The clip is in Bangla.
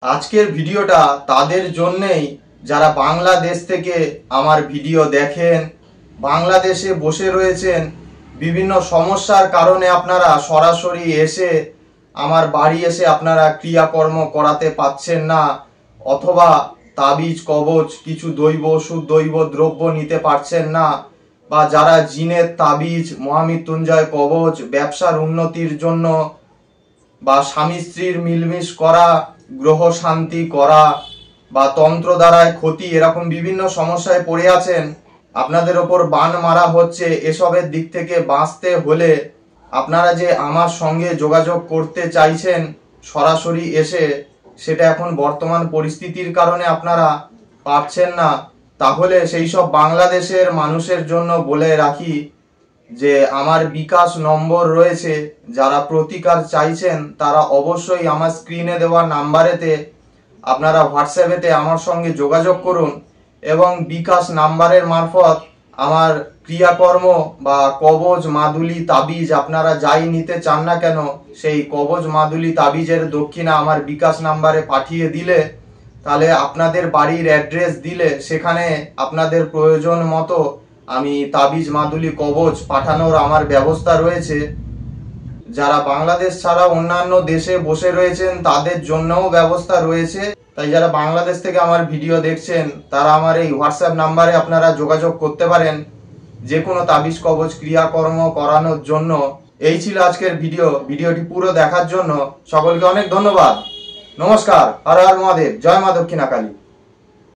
আজকের ভিডিওটা তাদের জন্যেই যারা বাংলাদেশ থেকে আমার ভিডিও দেখেন, বাংলাদেশে বসে রয়েছেন, বিভিন্ন সমস্যার কারণে আপনারা সরাসরি এসে আমার বাড়ি এসে আপনারা ক্রিয়াকর্ম করাতে পাচ্ছেন না, অথবা তাবিজ কবচ কিছু দৈব ওষুধ দৈব দ্রব্য নিতে পারছেন না, বা যারা জিনের তাবিজ মহামৃত্যুঞ্জয় কবচ ব্যবসার উন্নতির জন্য বা স্বামী স্ত্রীর মিলমিশ করা, গ্রহ শান্তি করা বা তন্ত্র দ্বারায় ক্ষতি, এরকম বিভিন্ন সমস্যায় পড়ে আছেন, আপনাদের ওপর বান মারা হচ্ছে, এসবের দিক থেকে বাঁচতে হলে আপনারা যে আমার সঙ্গে যোগাযোগ করতে চাইছেন সরাসরি এসে, সেটা এখন বর্তমান পরিস্থিতির কারণে আপনারা পারছেন না। তাহলে সেই সব বাংলাদেশের মানুষের জন্য বলে রাখি যে আমার বিকাশ নম্বর রয়েছে, যারা প্রতিকার চাইছেন তারা অবশ্যই আমার স্ক্রিনে দেওয়া নাম্বারেতে আপনারা হোয়াটসঅ্যাপেতে আমার সঙ্গে যোগাযোগ করুন এবং বিকাশ নাম্বারের মারফত আমার ক্রিয়াকর্ম বা কবজ মাদুলি তাবিজ আপনারা যাই নিতে চান না কেন, সেই কবজ মাদুলি তাবিজের দক্ষিণা আমার বিকাশ নাম্বারে পাঠিয়ে দিলে, তাহলে আপনাদের বাড়ির অ্যাড্রেস দিলে সেখানে আপনাদের প্রয়োজন মতো আমি তাবিজ মাদুলি কবচ পাঠানোর আমার ব্যবস্থা রয়েছে। যারা বাংলাদেশ ছাড়া অন্যান্য দেশে বসে রয়েছেন তাদের জন্যও ব্যবস্থা রয়েছে। তাই যারা বাংলাদেশ থেকে আমার ভিডিও দেখছেন তারা আমার এই হোয়াটসঅ্যাপ নাম্বারে আপনারা যোগাযোগ করতে পারেন যে কোনো তাবিজ কবচ ক্রিয়াকর্ম করানোর জন্য। এই ছিল আজকের ভিডিওটি পুরো দেখার জন্য সকলকে অনেক ধন্যবাদ। নমস্কার। হর হর মহাদেব। জয় মা দক্ষিণাকালী।